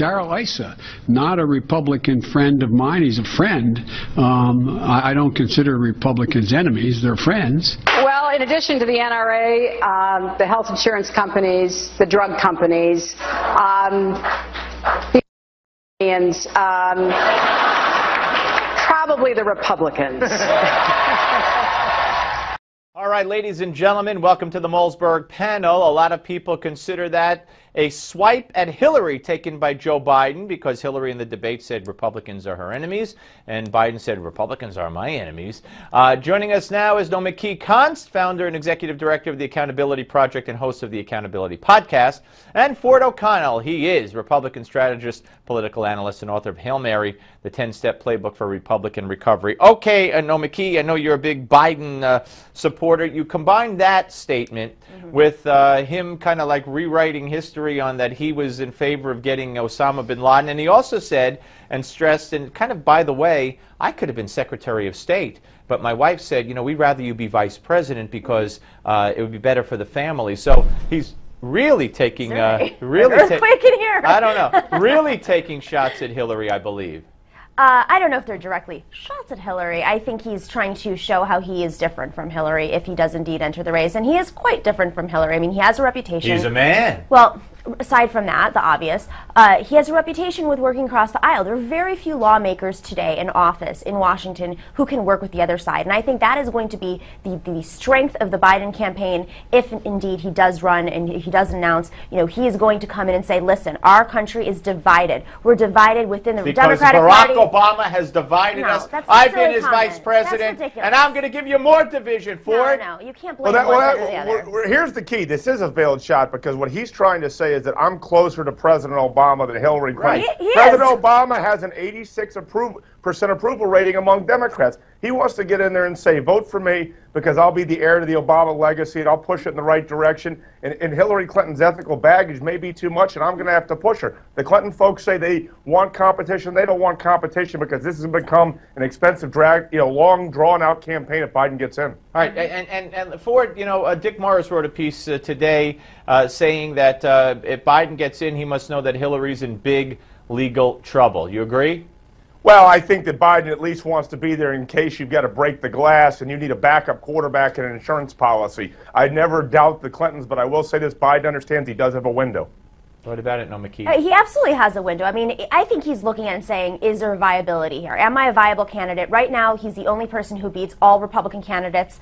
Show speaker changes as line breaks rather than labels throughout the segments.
Darrell Issa, not a Republican friend of mine. He's a friend. I don't consider Republicans enemies. They're friends.
Well, in addition to the NRA, the health insurance companies, the drug companies, the Indians, probably the Republicans.
All right, ladies and gentlemen, welcome to the Malzberg panel. A lot of people consider that a swipe at Hillary taken by Joe Biden, because Hillary in the debate said Republicans are her enemies, and Biden said Republicans are my enemies. Joining us now is Nomiki Konst, founder and executive director of the Accountability Project and host of the Accountability Podcast, and Ford O'Connell. He is Republican strategist, political analyst, and author of Hail Mary, the 10-Step Playbook for Republican Recovery. Okay, Nomiki, I know you're a big Biden supporter. You combine that statement with him kind of like rewriting history on that he was in favor of getting Osama bin Laden, and he also said and stressed, and kind of, by the way, I could have been Secretary of State, but my wife said, you know, we'd rather you be Vice President because it would be better for the family. So he's really taking, really
earthquake in here.
I don't know, really taking shots at Hillary, I believe.
I don't know if they're directly shots at Hillary. I think he's trying to show how he is different from Hillary if he does indeed enter the race. And he is quite different from Hillary. I mean, he has a reputation.
He's a man.
Well, aside from that, the obvious, he has a reputation with working across the aisle. There are very few lawmakers today in office in Washington who can work with the other side. And I think that is going to be the strength of the Biden campaign if indeed he does run and he does announce, you know, he is going to come in and say, listen, our country is divided. We're divided within the Democratic Party.
Obama has divided us. I've been his vice president, and I'm going to give you more division for it.
No, you can't blame one side or the other.
Here's the key. This is a veiled shot, because what he's trying to say is that I'm closer to President Obama than Hillary Clinton.
Right.
President Obama has an 86% approval rating among Democrats. He wants to get in there and say, vote for me because I'll be the heir to the Obama legacy and I'll push it in the right direction. And Hillary Clinton's ethical baggage may be too much, and I'm going to have to push her. The Clinton folks say they want competition. They don't want competition because this has become an expensive, long, drawn-out campaign if Biden gets in.
All right, and Ford, you know, Dick Morris wrote a piece today saying that if Biden gets in, he must know that Hillary's in big legal trouble. You agree?
Well, I think that Biden at least wants to be there in case you've got to break the glass and you need a backup quarterback and an insurance policy. I never doubt the Clintons, but I will say this, Biden understands he does have a window.
What about it, Nomiki?
He absolutely has a window. I mean, I think he's looking at and saying, is there viability here? Am I a viable candidate? Right now, he's the only person who beats all Republican candidates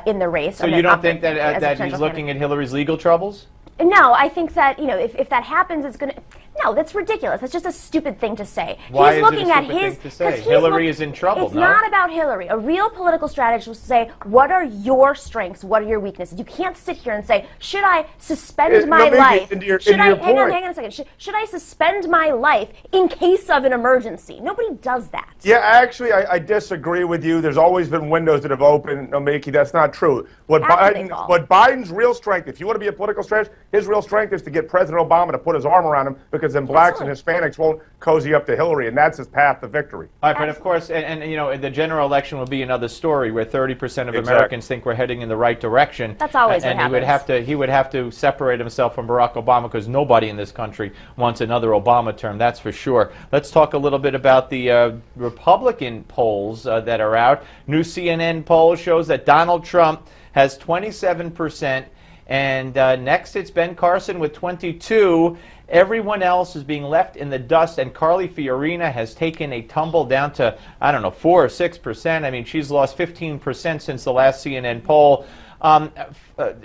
in the race.
So you don't think that he's looking at Hillary's legal troubles?
No, I think that, you know, if that happens, it's going to... No, that's ridiculous. That's just a stupid thing to say.
Why
he's
is
looking
it a
at
stupid
his,
thing to say? Hillary is in trouble,
It's not about Hillary. A real political strategist will say, what are your strengths? What are your weaknesses? You can't sit here and say, should I suspend my life? Hang on a second. Should I suspend my life in case of an emergency? Nobody does that.
Yeah, actually, I disagree with you. There's always been windows that have opened, Nomiki. That's not true. What Biden's real strength, if you want to be a political strategist, his real strength is to get President Obama to put his arm around him, because then blacks and Hispanics won't cozy up to Hillary, and that's his path to victory.
All right, but of course, and you know, the general election will be another story where 30% of Americans think we're heading in the right direction.
That's always what happens.
And he would have to separate himself from Barack Obama, because nobody in this country wants another Obama term, that's for sure. Let's talk a little bit about the Republican polls that are out. New CNN poll shows that Donald Trump has 27%, and next it's Ben Carson with 22%. Everyone else is being left in the dust, and Carly Fiorina has taken a tumble down to, I don't know, 4 or 6%. I mean, she's lost 15% since the last CNN poll.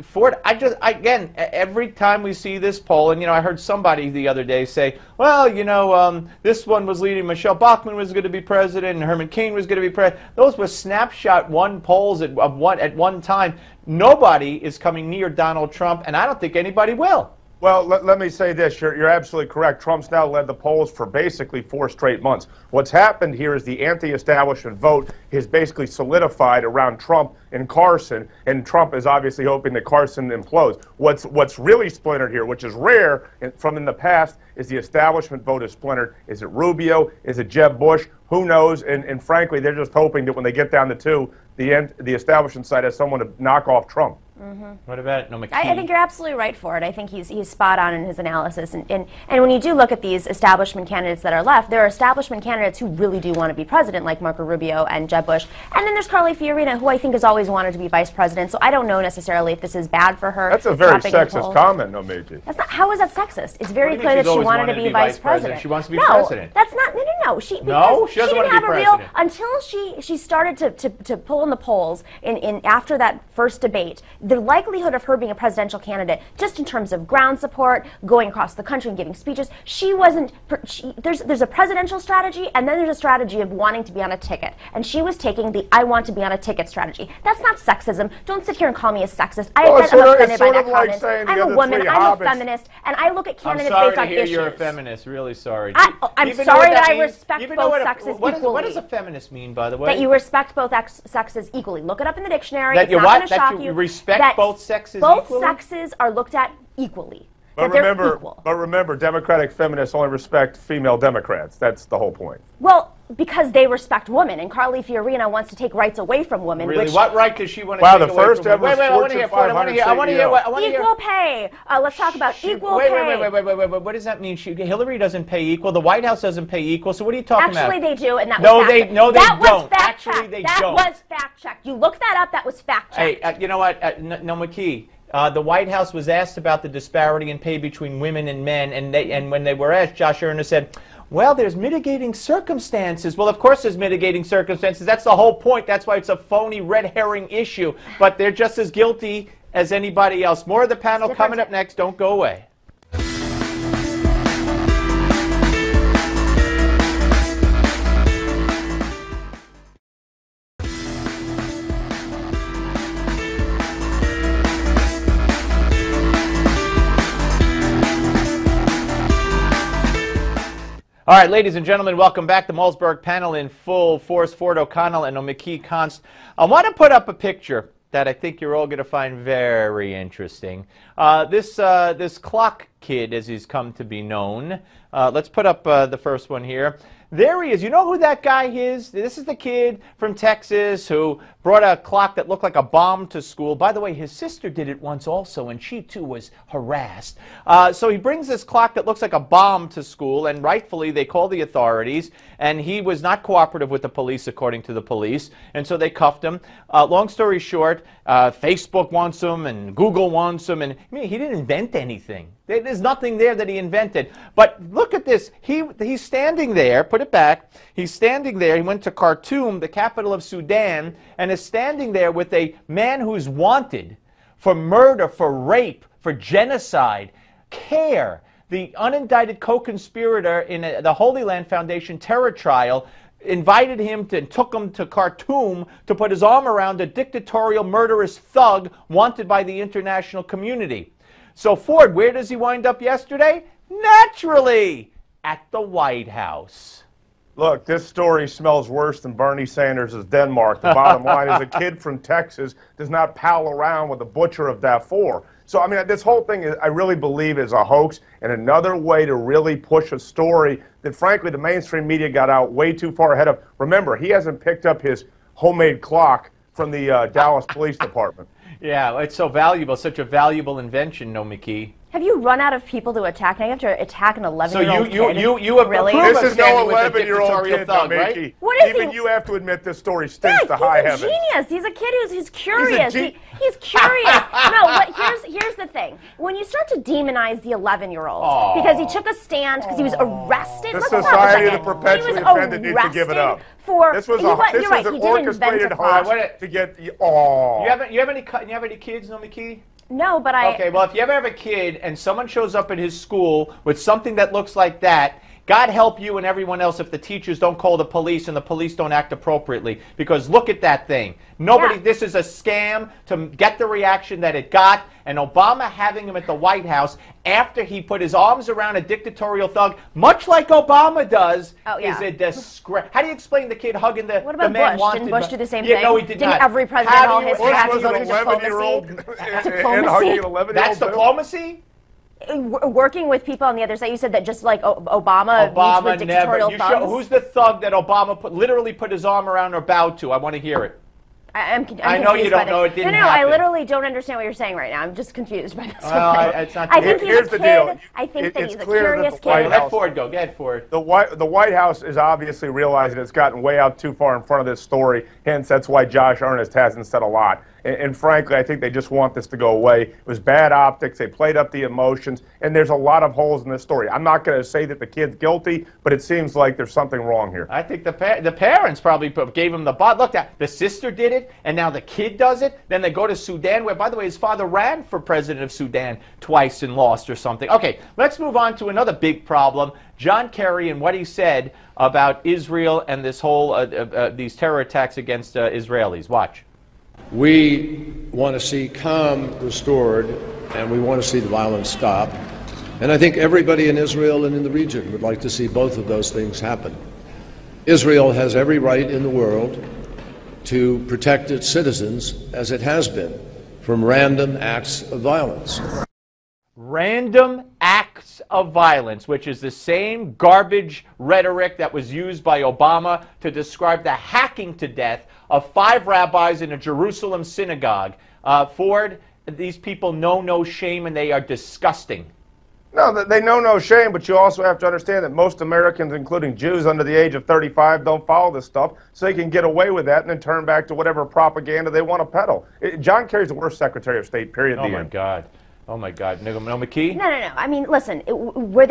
Ford, again, every time we see this poll, and, you know, I heard somebody the other day say, well, you know, this one was leading, Michelle Bachmann was going to be president, and Herman Cain was going to be president. Those were snapshot polls at one time. Nobody is coming near Donald Trump, and I don't think anybody will.
Well, let me say this. You're absolutely correct. Trump's now led the polls for basically 4 straight months. What's happened here is the anti-establishment vote is basically solidified around Trump and Carson, and Trump is obviously hoping that Carson implodes. What's really splintered here, which is rare from in the past, is the establishment vote is splintered. Is it Rubio? Is it Jeb Bush? Who knows? And frankly, they're just hoping that when they get down to 2, the establishment side has someone to knock off Trump.
What about Nomiki?
I think you're absolutely right for it. I think he's spot on in his analysis. And when you do look at these establishment candidates that are left, there are establishment candidates who really do want to be president, like Marco Rubio and Jeb Bush. And then there's Carly Fiorina, who I think has always wanted to be vice president. So I don't know necessarily if this is bad for her.
That's a very sexist comment, Nomiki.
That's not. How is that sexist? It's very clear that she wanted to be vice president.
She wants to be president.
That's not. No. She
doesn't want to be president.
Until she started to pull in the polls in after that first debate. The likelihood of her being a presidential candidate, just in terms of ground support, going across the country and giving speeches, she wasn't. There's a presidential strategy, and then there's a strategy of wanting to be on a ticket. And she was taking the "I want to be on a ticket" strategy. That's not sexism. Don't sit here and call me a sexist. I'm offended by that comment. I'm a woman. I'm a feminist, and I look at candidates based on issues.
I'm sorry to hear you're a feminist. Really sorry.
I'm sorry that I respect both sexes equally.
What does a feminist mean, by the way?
That you respect both sexes equally. Look it up in the dictionary.
That
it's not going to shock you.
That you respect both sexes
equally?
Both
sexes are looked at equally.
But remember, Democratic feminists only respect female Democrats. That's the whole point.
Well, because they respect women, and Carly Fiorina wants to take rights away from women.
Really? What right does she want to take away from women?
Wow, the first ever Fortune 500
I want to hear.
Equal pay. Let's talk about equal pay.
Wait. What does that mean? Hillary doesn't pay equal. The White House doesn't pay equal. So what are you talking about?
Actually, they do, and that
was
fact-checked.
they don't. Actually, they don't.
That was fact-checked. You look that up. That was fact-checked.
Hey, you know what, Nomiki? The White House was asked about the disparity in pay between women and men, and when they were asked, Josh Earnest said, well, there's mitigating circumstances. Well, of course there's mitigating circumstances. That's the whole point. That's why it's a phony red herring issue. But they're just as guilty as anybody else. More of the panel coming up next. Don't go away. All right, ladies and gentlemen, welcome back. The Malzberg panel in full force. Ford O'Connell and Nomiki Konst. I want to put up a picture that I think you're all going to find very interesting. This clock kid, as he's come to be known. Let's put up the first one here. There he is. You know who that guy is? This is the kid from Texas who brought a clock that looked like a bomb to school. By the way, his sister did it once also, and she too was harassed. So he brings this clock that looks like a bomb to school, and rightfully they call the authorities, and he was not cooperative with the police, according to the police, and so they cuffed him. Long story short, Facebook wants him, and Google wants him, and I mean, he didn't invent anything. There's nothing there that he invented. But look at this. He's standing there. Put it back. He's standing there. He went to Khartoum, the capital of Sudan, and is standing there with a man who's wanted for murder, for rape, for genocide. CARE, the unindicted co-conspirator in the Holy Land Foundation terror trial, invited him and took him to Khartoum to put his arm around a dictatorial, murderous thug wanted by the international community. So Ford, where does he wind up yesterday? Naturally, at the White House.
Look, this story smells worse than Bernie Sanders' Denmark. The bottom line is a kid from Texas does not pal around with the butcher of Darfur. So, I mean, this whole thing, I really believe, is a hoax and another way to really push a story that, frankly, the mainstream media got out way too far ahead of. Remember, he hasn't picked up his homemade clock from the Dallas Police Department.
Yeah, it's so valuable, such a valuable invention, Nomiki.
Have you run out of people to attack? Now you have to attack an 11-year-old kid.
So you
really?
This is no 11-year-old kid,
thug,
Nomiki.
right?
What is
Even you have to admit this story stinks to high heavens.
He's a genius. He's a kid who's curious. He's curious. No, but here's the thing. When you start to demonize the 11-year-old because he took a stand because he was arrested.
The society of the perpetually offended needs to give it up. This was an orchestrated hoax to get the.
You have any kids, Nomiki?
No, but I...
Okay, well, if you ever have a kid and someone shows up at his school with something that looks like that, God help you and everyone else if the teachers don't call the police and the police don't act appropriately. Because look at that thing. This is a scam to get the reaction that it got. And Obama having him at the White House after he put his arms around a dictatorial thug, much like Obama does, is a disgrace. How do you explain the kid hugging the man wanted?
Didn't Bush do the same thing?
No, he did not.
Didn't every president in all history have to go through
diplomacy?
diplomacy?
That's diplomacy?
Working with people on the other side, you said that just like Obama meets with dictatorial thugs.
Who's the thug that Obama literally put his arm around or bowed to? I want to hear it.
I
know you don't know. It didn't happen.
I literally don't understand what you're saying right now. I'm just confused by this.
It's not.
I think
here's
he's a
the
kid.
deal.
I think that he's a
clear
curious
that the White
kid.
House-
Let Ford go. Go ahead, Ford.
The White House is obviously realizing it's gotten way out too far in front of this story. Hence, that's why Josh Earnest hasn't said a lot. And frankly, I think they just want this to go away. It was bad optics. They played up the emotions. And there's a lot of holes in this story. I'm not going to say that the kid's guilty, but it seems like there's something wrong here.
I think the parents probably gave him the bot. Look, the sister did it, and now the kid does it. Then they go to Sudan, where, by the way, his father ran for president of Sudan twice and lost or something. Okay, let's move on to another big problem. John Kerry and what he said about Israel and this whole these terror attacks against Israelis. Watch.
We want to see calm restored, and we want to see the violence stop. And I think everybody in Israel and in the region would like to see both of those things happen. Israel has every right in the world to protect its citizens, as it has been, from random acts of violence.
Random acts of violence, which is the same garbage rhetoric that was used by Obama to describe the hacking to death of 5 rabbis in a Jerusalem synagogue. Ford, these people know no shame, and they are disgusting.
No, they know no shame, but you also have to understand that most Americans, including Jews under the age of 35, don't follow this stuff, so they can get away with that and then turn back to whatever propaganda they want to peddle. John Kerry's the worst Secretary of State, period.
Oh, my God. Oh, my God. Nomiki?
No. I mean, listen, was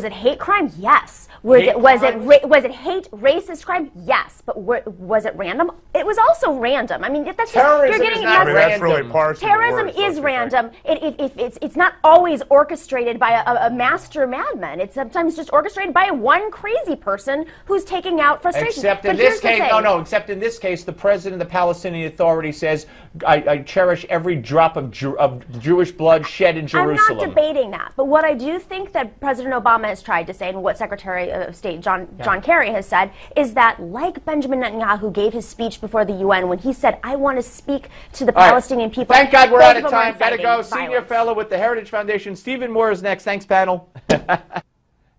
it hate crime? Yes. Was it hate racist crime? Yes. But was it random? It was also random. I mean, that's
terrorism
just, you're getting,
is not
that's really partial.
Terrorism is random. It's not always orchestrated by a master madman. It's sometimes just orchestrated by one crazy person who's taking out frustration.
Except in this case, except in this case, the president of the Palestinian Authority says, I cherish every drop of Jewish blood shed in Jerusalem.
I'm not debating that, but what I do think that President Obama has tried to say, and what Secretary of State John Kerry has said, is that like Benjamin Netanyahu gave his speech before the UN when he said, I want to speak to the Palestinian people.
Thank God we're out of time. Gotta go. Senior fellow with the Heritage Foundation, Stephen Moore is next. Thanks, panel.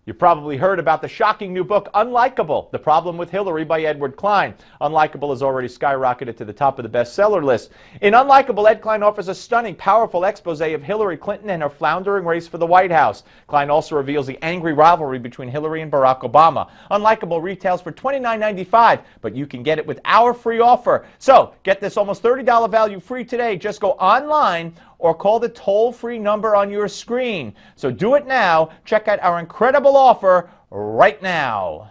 You probably heard about the shocking new book, Unlikable, The Problem with Hillary by Edward Klein. Unlikable has already skyrocketed to the top of the bestseller list. In Unlikable, Ed Klein offers a stunning, powerful expose of Hillary Clinton and her floundering race for the White House. Klein also reveals the angry rivalry between Hillary and Barack Obama. Unlikable retails for $29.95, but you can get it with our free offer. So, get this almost $30 value free today. Just go online or call the toll-free number on your screen. So do it now. Check out our incredible offer right now.